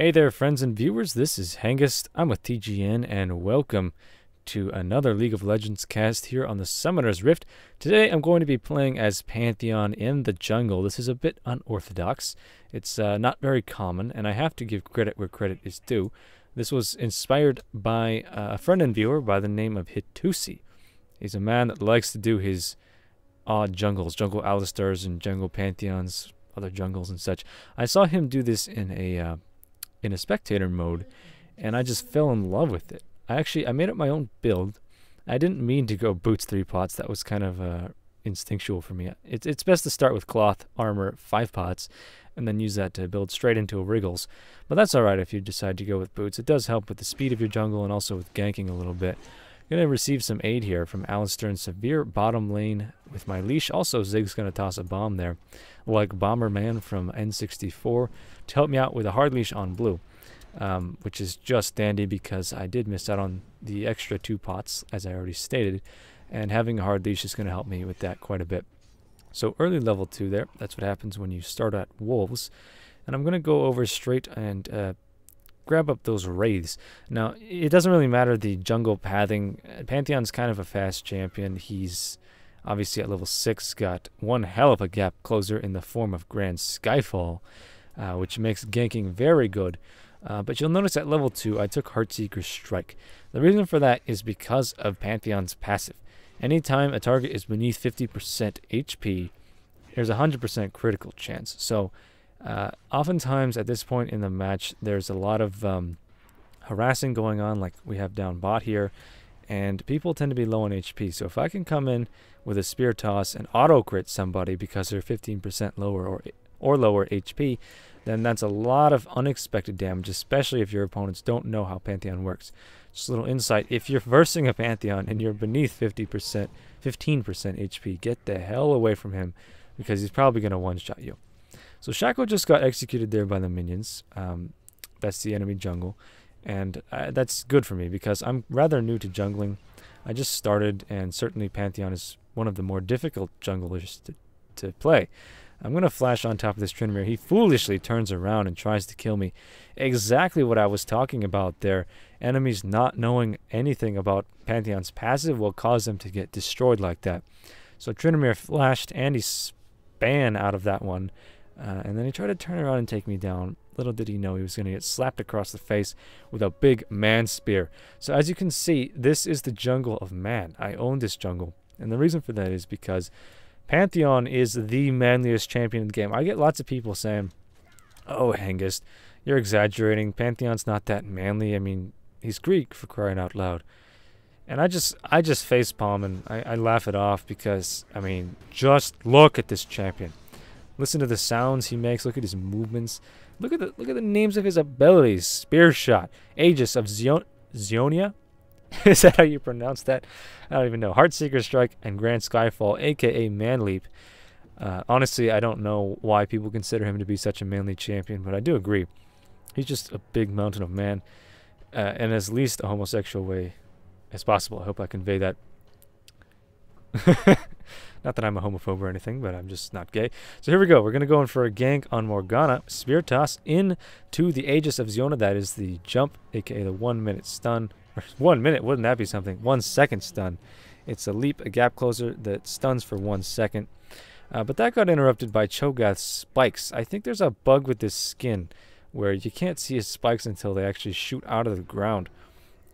Hey there, friends and viewers. This is Hengest. I'm with TGN, and welcome to another League of Legends cast here on the Summoner's Rift. Today, I'm going to be playing as Pantheon in the jungle. This is a bit unorthodox. It's not very common, and I have to give credit where credit is due. This was inspired by a friend and viewer by the name of Hitusi. He's a man that likes to do his odd jungles, jungle Alistars and jungle Pantheons, other jungles and such. I saw him do this in a spectator mode, and I just fell in love with it. I made up my own build. I didn't mean to go boots 3 pots. That was kind of instinctual for me. It's best to start with cloth armor 5 pots and then use that to build straight into a Wriggles. But that's alright if you decide to go with boots. It does help with the speed of your jungle and also with ganking a little bit. I'm going to receive some aid here from Alistair in Severe bottom lane with my leash. Also, Zig's going to toss a bomb there, like Bomberman from N64, to help me out with a hard leash on blue, which is just dandy because I did miss out on the extra 2 pots, as I already stated, and having a hard leash is going to help me with that quite a bit. So early level 2 there, that's what happens when you start at Wolves. And I'm going to go over straight and grab up those wraiths. Now, it doesn't really matter the jungle pathing. Pantheon's kind of a fast champion. He's obviously at level 6 got one hell of a gap closer in the form of Grand Skyfall, which makes ganking very good. But you'll notice at level 2 I took Heartseeker's Strike. The reason for that is because of Pantheon's passive. Anytime a target is beneath 50% HP, there's a 100% critical chance. So oftentimes at this point in the match, there's a lot of harassing going on, like we have down bot here, and people tend to be low on HP. So if I can come in with a spear toss and auto crit somebody because they're 15% lower or lower HP, then that's a lot of unexpected damage, especially if your opponents don't know how Pantheon works. Just a little insight: if you're versing a Pantheon and you're beneath 15% HP, get the hell away from him because he's probably going to one-shot you. So Shaco just got executed there by the minions. That's the enemy jungle. And that's good for me because I'm rather new to jungling. I just started, and certainly Pantheon is one of the more difficult junglers to play. I'm going to flash on top of this Tryndamere. He foolishly turns around and tries to kill me. Exactly what I was talking about there. Enemies not knowing anything about Pantheon's passive will cause them to get destroyed like that. So Tryndamere flashed and he span out of that one. And then he tried to turn around and take me down. Little did he know he was going to get slapped across the face with a big man spear. So as you can see, this is the jungle of man. I own this jungle. And the reason for that is because Pantheon is the manliest champion in the game. I get lots of people saying, "Oh, Hengest, you're exaggerating. Pantheon's not that manly. I mean, he's Greek, for crying out loud." And I just facepalm and I laugh it off because, I mean, just look at this champion. Listen to the sounds he makes. Look at his movements. Look at the names of his abilities. Spear Shot, Aegis of Zionia. Is that how you pronounce that? I don't even know. Heartseeker's Strike and Grand Skyfall, aka Man Leap. Honestly, I don't know why people consider him to be such a manly champion, but I do agree. He's just a big mountain of man, and as least a homosexual way as possible. I hope I convey that. Not that I'm a homophobe or anything, but I'm just not gay. So here we go. We're going to go in for a gank on Morgana. Spear toss into the Aegis of Ziona. That is the jump, aka the 1 minute stun. Or 1 minute, wouldn't that be something? 1 second stun. It's a leap, a gap closer that stuns for 1 second. But that got interrupted by Cho'Gath's spikes. I think there's a bug with this skin where you can't see his spikes until they actually shoot out of the ground.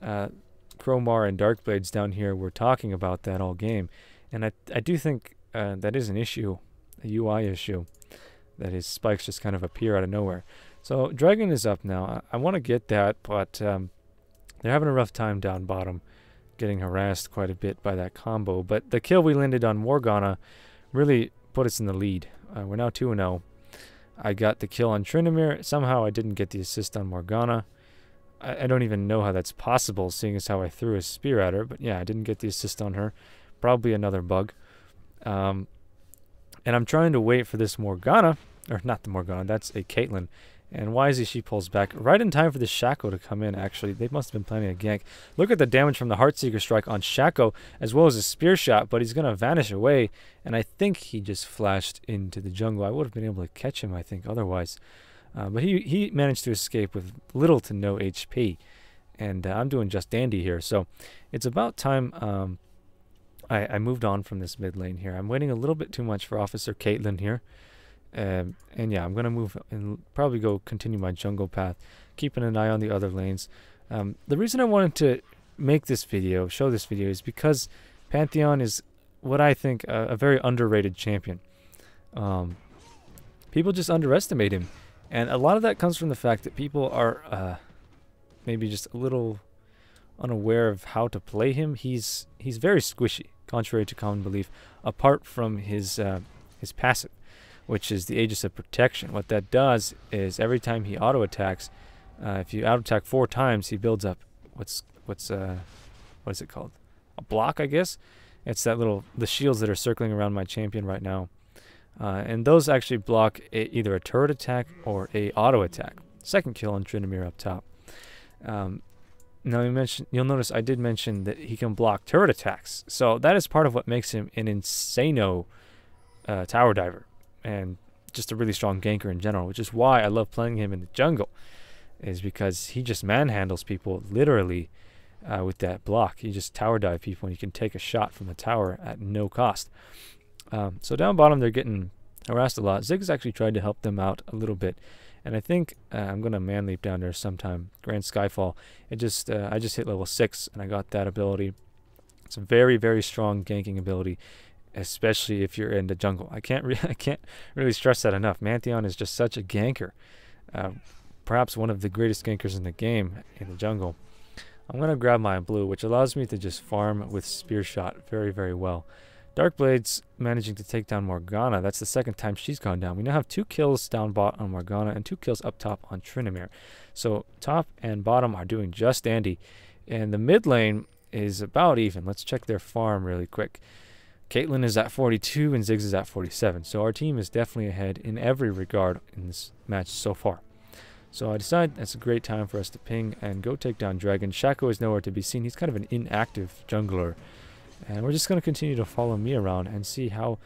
Chromar and Darkblades down here were talking about that all game. And I do think that is an issue, a UI issue, that his spikes just kind of appear out of nowhere. So Dragon is up now. I want to get that, but they're having a rough time down bottom, getting harassed quite a bit by that combo. But the kill we landed on Morgana really put us in the lead. We're now 2-0. I got the kill on Tryndamere. Somehow I didn't get the assist on Morgana. I don't even know how that's possible, seeing as how I threw a spear at her. But yeah, I didn't get the assist on her. Probably another bug. And I'm trying to wait for this Morgana. Or not the Morgana, that's a Caitlyn. And wisely she pulls back right in time for the Shaco to come in, actually. They must have been planning a gank. Look at the damage from the Heartseeker Strike on Shaco, as well as a Spear Shot, but he's going to vanish away. And I think he just flashed into the jungle. I would have been able to catch him, I think, otherwise. But he managed to escape with little to no HP. And I'm doing just dandy here. So it's about time I moved on from this mid lane here. I'm waiting a little bit too much for Officer Caitlyn here. And yeah, I'm going to move and probably go continue my jungle path, keeping an eye on the other lanes. The reason I wanted to make this video, show this video, is because Pantheon is what I think a very underrated champion. People just underestimate him. And a lot of that comes from the fact that people are maybe just a little unaware of how to play him. He's very squishy, contrary to common belief, apart from his passive, which is the Aegis of Protection. What that does is every time he auto-attacks, if you auto-attack 4 times, he builds up what is it called? A block, I guess? It's the shields that are circling around my champion right now. And those actually block either a turret attack or a auto attack. Second kill on Tryndamere up top. Now you'll notice I did mention that he can block turret attacks. So that is part of what makes him an insano tower diver. And just a really strong ganker in general, which is why I love playing him in the jungle. Is because he just manhandles people literally with that block. He just tower dive people and you can take a shot from the tower at no cost. So down bottom they're getting harassed a lot. Ziggs actually tried to help them out a little bit. And I think I'm going to man leap down there sometime. Grand Skyfall. I just hit level 6 and I got that ability. It's a very, very strong ganking ability, especially if you're in the jungle. I can't really stress that enough. Pantheon is just such a ganker. Perhaps one of the greatest gankers in the game in the jungle. I'm going to grab my blue, which allows me to just farm with Spear Shot very, very well. Darkblade's managing to take down Morgana. That's the second time she's gone down. We now have 2 kills down bot on Morgana and 2 kills up top on Tryndamere. So top and bottom are doing just dandy. And the mid lane is about even. Let's check their farm really quick. Caitlyn is at 42 and Ziggs is at 47. So our team is definitely ahead in every regard in this match so far. So I decide that's a great time for us to ping and go take down Dragon. Shaco is nowhere to be seen. He's kind of an inactive jungler. And we're just going to continue to follow me around and see how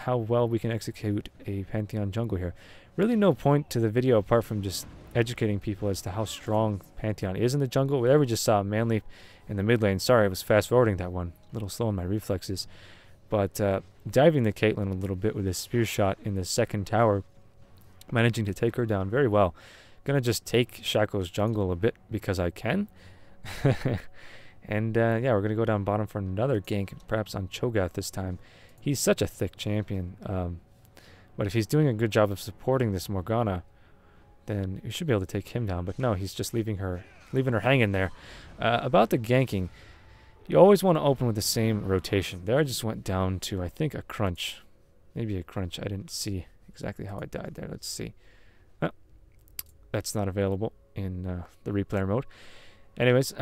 well we can execute a Pantheon jungle here. Really no point to the video apart from just educating people as to how strong Pantheon is in the jungle. There we just saw Manleaf in the mid lane. Sorry, I was fast forwarding that one. A little slow in my reflexes. But diving the Caitlyn a little bit with his Spear Shot in the second tower. Managing to take her down very well. Gonna just take Shaco's jungle a bit because I can. And yeah, we're gonna go down bottom for another gank, perhaps on Cho'Gath this time. He's such a thick champion. But if he's doing a good job of supporting this Morgana, then we should be able to take him down. But no, he's just leaving her hanging there. About the ganking, you always want to open with the same rotation. There I just went down to, I think, a crunch. Maybe a crunch. I didn't see exactly how I died there. Let's see. Oh, that's not available in the replayer mode. Anyways,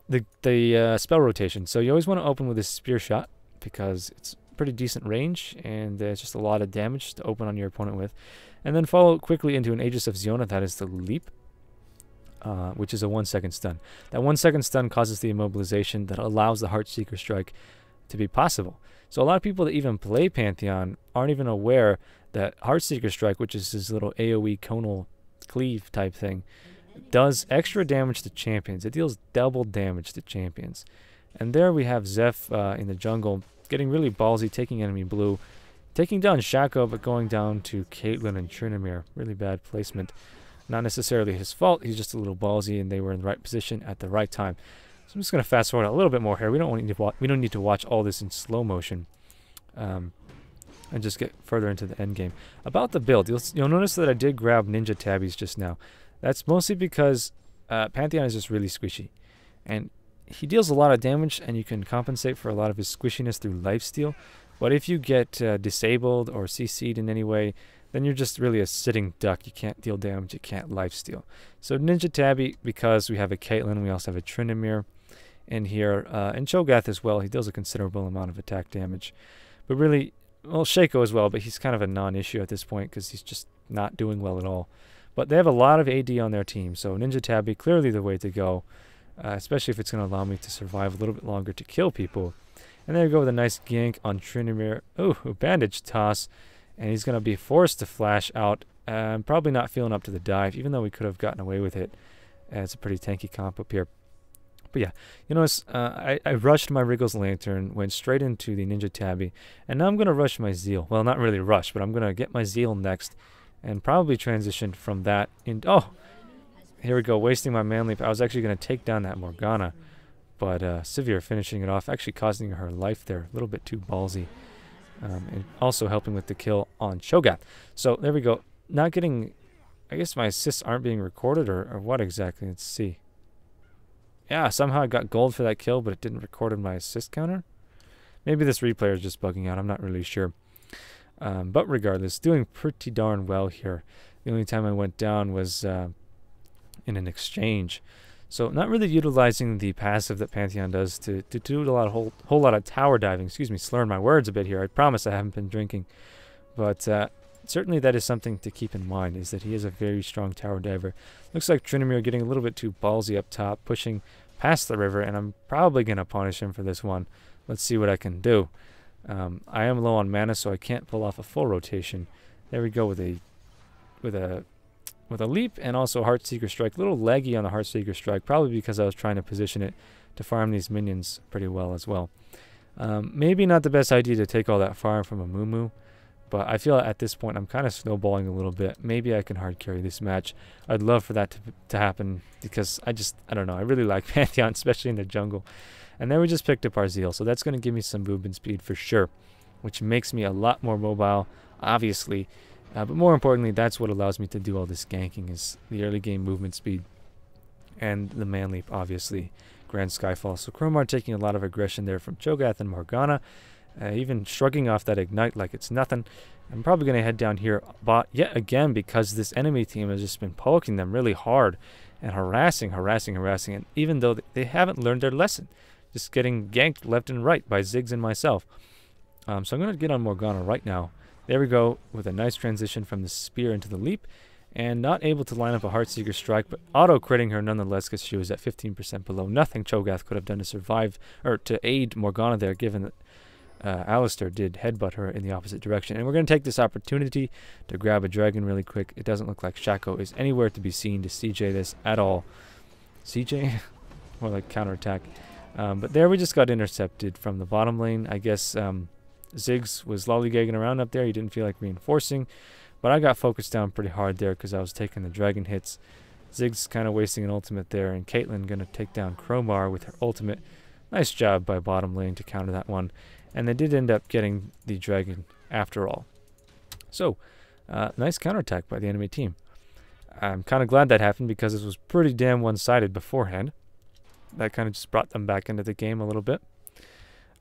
the spell rotation. So you always want to open with this Spear Shot because it's pretty decent range and there's just a lot of damage to open on your opponent with. And then follow quickly into an Aegis of Ziona. That is the leap, which is a 1-second stun. That 1-second stun causes the immobilization that allows the Heartseeker Strike to be possible. So a lot of people that even play Pantheon aren't even aware that Heartseeker Strike, which is this little AoE conal cleave type thing, does extra damage to champions. It deals double damage to champions. And there we have Zeph in the jungle getting really ballsy, taking enemy blue, taking down Shaco, but going down to Caitlyn and Tryndamere. Really bad placement. Not necessarily his fault. He's just a little ballsy, and they were in the right position at the right time. So I'm just going to fast forward a little bit more here. We don't need to watch all this in slow motion. And just get further into the end game. About the build, you'll notice that I did grab Ninja Tabbies just now. That's mostly because Pantheon is just really squishy. And he deals a lot of damage, and you can compensate for a lot of his squishiness through lifesteal. But if you get disabled or CC'd in any way, then you're just really a sitting duck. You can't deal damage, you can't lifesteal. So Ninja Tabby, because we have a Caitlyn, we also have a Tryndamere in here, and Cho'Gath as well. He deals a considerable amount of attack damage. But really, well, Shaco as well, but he's kind of a non-issue at this point because he's just not doing well at all. But they have a lot of AD on their team, so Ninja Tabby, clearly the way to go, especially if it's going to allow me to survive a little bit longer to kill people. And there we go with a nice gank on Tryndamere. Oh, bandage toss. And he's going to be forced to flash out I'm probably not feeling up to the dive, even though we could have gotten away with it. It's a pretty tanky comp up here. But yeah, you notice I rushed my Wriggles Lantern, went straight into the Ninja Tabby, and now I'm going to rush my Zeal. Well, not really rush, but I'm going to get my Zeal next, and probably transition from that into... Oh! Here we go, wasting my Man Leap. I was actually going to take down that Morgana, but Sivir finishing it off, actually costing her life there. A little bit too ballsy. And also helping with the kill on Cho'Gath. So there we go. Not getting... I guess my assists aren't being recorded, or what exactly? Let's see. Yeah, somehow I got gold for that kill, but it didn't record in my assist counter. Maybe this replayer is just bugging out. I'm not really sure. But regardless, doing pretty darn well here. The only time I went down was in an exchange. So not really utilizing the passive that Pantheon does to do a whole lot of tower diving. Excuse me, slurring my words a bit here. I promise I haven't been drinking. But certainly that is something to keep in mind, is that he is a very strong tower diver. Looks like Tryndamere getting a little bit too ballsy up top, pushing past the river, and I'm probably going to punish him for this one. Let's see what I can do. I am low on mana, so I can't pull off a full rotation. There we go with a leap and also Heartseeker Strike. A little laggy on the Heartseeker Strike, probably because I was trying to position it to farm these minions pretty well as well. Maybe not the best idea to take all that farm from a Moo, but I feel at this point I'm kind of snowballing a little bit. Maybe I can hard carry this match. I'd love for that to happen, because I don't know, I really like Pantheon, especially in the jungle. And then we just picked up our Zeal, so that's going to give me some movement speed for sure, which makes me a lot more mobile, obviously. But more importantly, that's what allows me to do all this ganking, is the early game movement speed and the Man Leap, obviously. Grand Skyfall. So Cromar taking a lot of aggression there from Cho'Gath and Morgana, even shrugging off that Ignite like it's nothing. I'm probably going to head down here bot yet again, because this enemy team has just been poking them really hard and harassing, and even though they haven't learned their lesson, just getting ganked left and right by Ziggs and myself. So I'm going to get on Morgana right now. There we go, with a nice transition from the spear into the leap, and not able to line up a Heartseeker Strike, but auto-critting her nonetheless, because she was at 15% below. Nothing Cho'Gath could have done to survive, or to aid Morgana there, given that Alistar did headbutt her in the opposite direction. And we're going to take this opportunity to grab a dragon really quick. It doesn't look like Shaco is anywhere to be seen to CJ this at all. CJ? More like counterattack. But there we just got intercepted from the bottom lane. I guess Ziggs was lollygagging around up there. He didn't feel like reinforcing. But I got focused down pretty hard there because I was taking the dragon hits. Ziggs kind of wasting an ultimate there. And Caitlyn going to take down Cromar with her ultimate. Nice job by bottom lane to counter that one. And they did end up getting the dragon after all. So, nice counterattack by the enemy team. I'm kind of glad that happened because this was pretty damn one-sided beforehand. That kind of just brought them back into the game a little bit.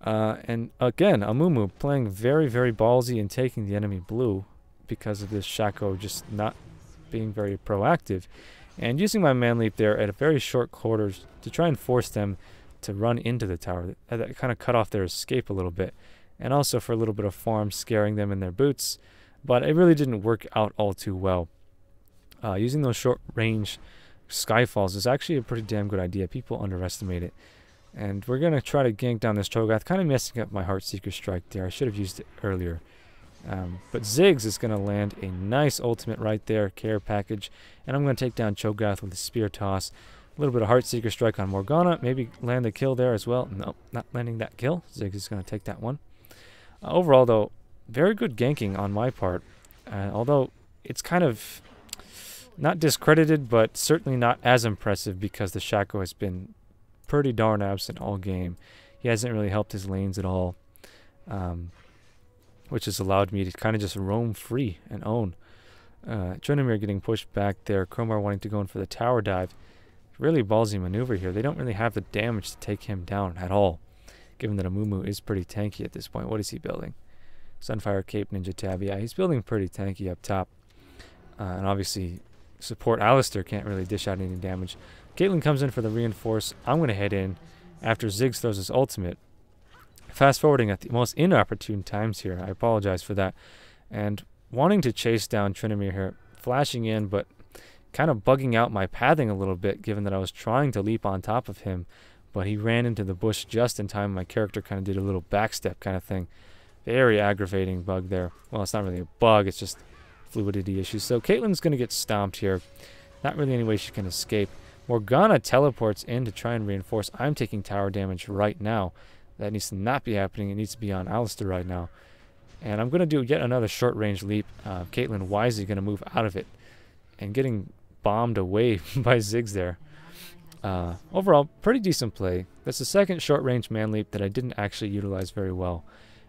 And again, Amumu playing very, very ballsy and taking the enemy blue because of this Shaco just not being very proactive. And using my Man Leap there at a very short quarters to try and force them to run into the tower. That kind of cut off their escape a little bit. And also for a little bit of farm, scaring them in their boots. But it really didn't work out all too well. Using those short range Skyfalls is actually a pretty damn good idea. People underestimate it. And we're going to try to gank down this Cho'Gath, kind of messing up my Heartseeker Strike there. I should have used it earlier. But Ziggs is going to land a nice ultimate right there, care package. And I'm going to take down Cho'Gath with a spear toss. A little bit of Heartseeker Strike on Morgana. Maybe land the kill there as well. Nope, not landing that kill. Ziggs is going to take that one. Overall, though, very good ganking on my part. Although it's kind of not discredited, but certainly not as impressive because the Shaco has been pretty darn absent all game. He hasn't really helped his lanes at all, which has allowed me to kind of just roam free and own. Tryndamere getting pushed back there. Cromar wanting to go in for the tower dive. Really ballsy maneuver here. They don't really have the damage to take him down at all, given that Amumu is pretty tanky at this point. What is he building? Sunfire Cape, Ninja Tab. Yeah, he's building pretty tanky up top. And obviously, support Alistar can't really dish out any damage. Caitlyn comes in for the reinforce. I'm going to head in after Ziggs throws his ultimate. Fast forwarding at the most inopportune times here. I apologize for that. And wanting to chase down Tryndamere here. Flashing in, but kind of bugging out my pathing a little bit, given that I was trying to leap on top of him. But he ran into the bush just in time. My character kind of did a little backstep kind of thing. Very aggravating bug there. Well, it's not really a bug. It's just fluidity issues. So Caitlyn's going to get stomped here. Not really any way she can escape. Morgana teleports in to try and reinforce. I'm taking tower damage right now. That needs to not be happening. It needs to be on Alistair right now. And I'm going to do yet another short-range leap. Caitlyn wisely going to move out of it. And getting bombed away by Ziggs there. Overall, pretty decent play. That's the second short-range man leap that I didn't actually utilize very well.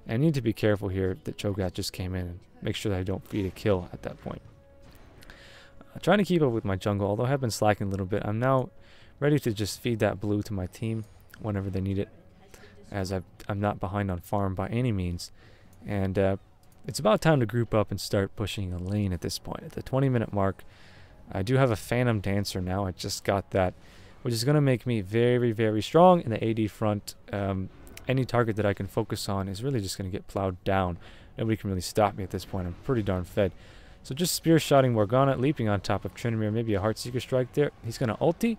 And I need to be careful here that Cho'Gath just came in and make sure that I don't feed a kill at that point. Trying to keep up with my jungle, although I have been slacking a little bit. I'm now ready to just feed that blue to my team whenever they need it, as I'm not behind on farm by any means. And it's about time to group up and start pushing a lane at this point. At the 20-minute mark, I do have a Phantom Dancer now. I just got that, which is going to make me very, very strong in the AD front. Any target that I can focus on is really just going to get plowed down. Nobody can really stop me at this point. I'm pretty darn fed. So just spear shotting Morgana, leaping on top of Tryndamere, maybe a Heartseeker strike there. He's going to ulti,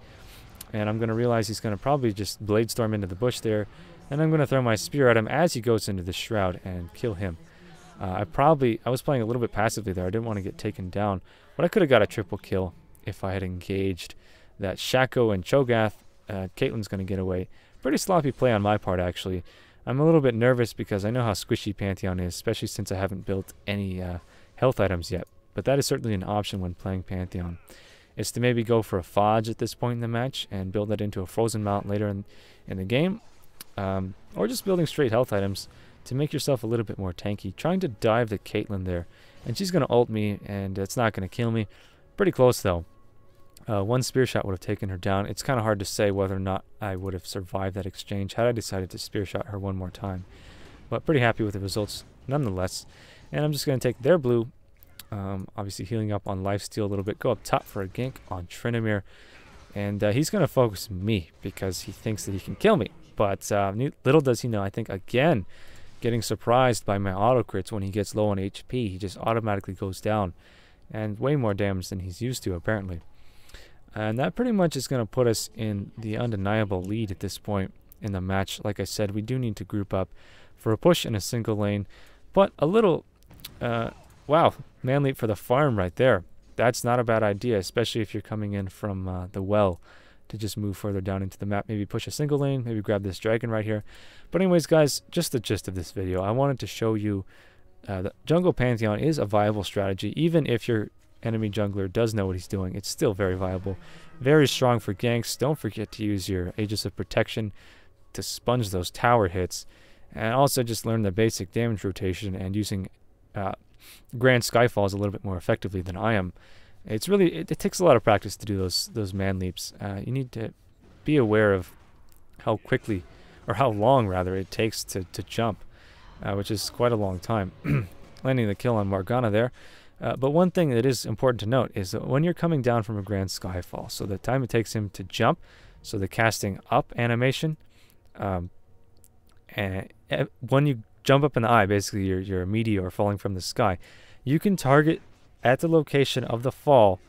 and I'm going to realize he's going to probably just Blade Storm into the bush there. And I'm going to throw my spear at him as he goes into the Shroud and kill him. I was playing a little bit passively there. I didn't want to get taken down, but I could have got a triple kill if I had engaged that Shaco and Cho'Gath. Caitlyn's going to get away. Pretty sloppy play on my part, actually. I'm a little bit nervous because I know how squishy Pantheon is, especially since I haven't built any health items yet. But that is certainly an option when playing Pantheon. Is to maybe go for a Fodge at this point in the match and build that into a Frozen Mount later in the game. Or just building straight health items to make yourself a little bit more tanky. Trying to dive the Caitlyn there. And she's going to ult me, and it's not going to kill me. Pretty close, though. One spear shot would have taken her down. It's kind of hard to say whether or not I would have survived that exchange had I decided to spear shot her one more time. But pretty happy with the results nonetheless. And I'm just going to take their blue. Obviously healing up on lifesteal a little bit. Go up top for a gank on Tryndamere. And he's going to focus me because he thinks that he can kill me. But little does he know, I think, again, getting surprised by my auto crits when he gets low on HP. He just automatically goes down. And way more damage than he's used to, apparently. And that pretty much is going to put us in the undeniable lead at this point in the match. Like I said, we do need to group up for a push in a single lane. But a little, wow, man leap for the farm right there. That's not a bad idea, especially if you're coming in from the well to just move further down into the map. Maybe push a single lane, maybe grab this dragon right here. But anyways, guys, just the gist of this video. I wanted to show you that Jungle Pantheon is a viable strategy, even if your enemy jungler does know what he's doing. It's still very viable, very strong for ganks. Don't forget to use your Aegis of Protection to sponge those tower hits, and also just learn the basic damage rotation and using Grand Skyfalls a little bit more effectively than I am. It's really it takes a lot of practice to do those man leaps. You need to be aware of how quickly, or how long rather, it takes to jump, which is quite a long time. Landing the kill on Morgana there. But one thing that is important to note is that when you're coming down from a Grand Skyfall, so the time it takes him to jump, so the casting up animation, and when you jump up in the eye, basically you're a meteor falling from the sky, you can target at the location of the fall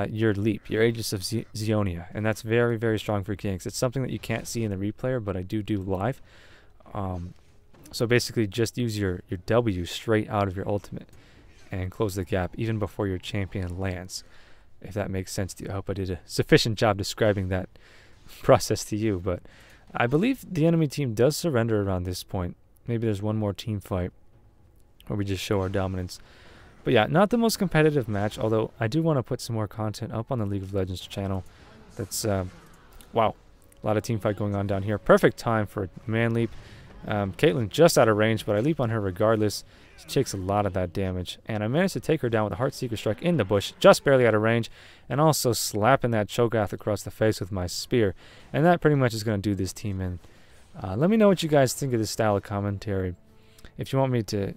your leap, your Aegis of Zionia, and that's very, very strong for ganks. It's something that you can't see in the replayer, but I do live. So basically just use your W straight out of your ultimate and close the gap even before your champion lands, if that makes sense to you. I hope I did a sufficient job describing that process to you, but I believe the enemy team does surrender around this point. Maybe there's one more team fight where we just show our dominance. But yeah, not the most competitive match, although I do want to put some more content up on the League of Legends channel. That's, wow, a lot of team fight going on down here. Perfect time for a man leap. Caitlyn just out of range, but I leap on her regardless. She takes a lot of that damage, and I managed to take her down with a Heartseeker strike in the bush, just barely out of range, and also slapping that Cho'Gath across the face with my spear. And that pretty much is going to do this team in. Let me know what you guys think of this style of commentary. If you want me to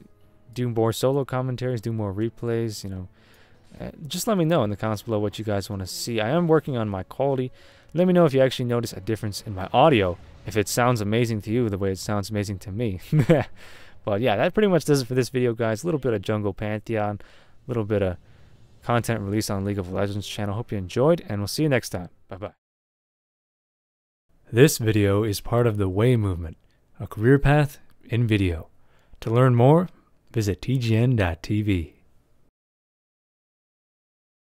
do more solo commentaries, do more replays, you know, just let me know in the comments below what you guys want to see. I am working on my quality. Let me know if you actually notice a difference in my audio, if it sounds amazing to you the way it sounds amazing to me. But yeah, that pretty much does it for this video, guys. A little bit of Jungle Pantheon, a little bit of content released on League of Legends channel. Hope you enjoyed, and we'll see you next time. Bye-bye. This video is part of the Way movement, a career path in video. To learn more, visit tgn.tv.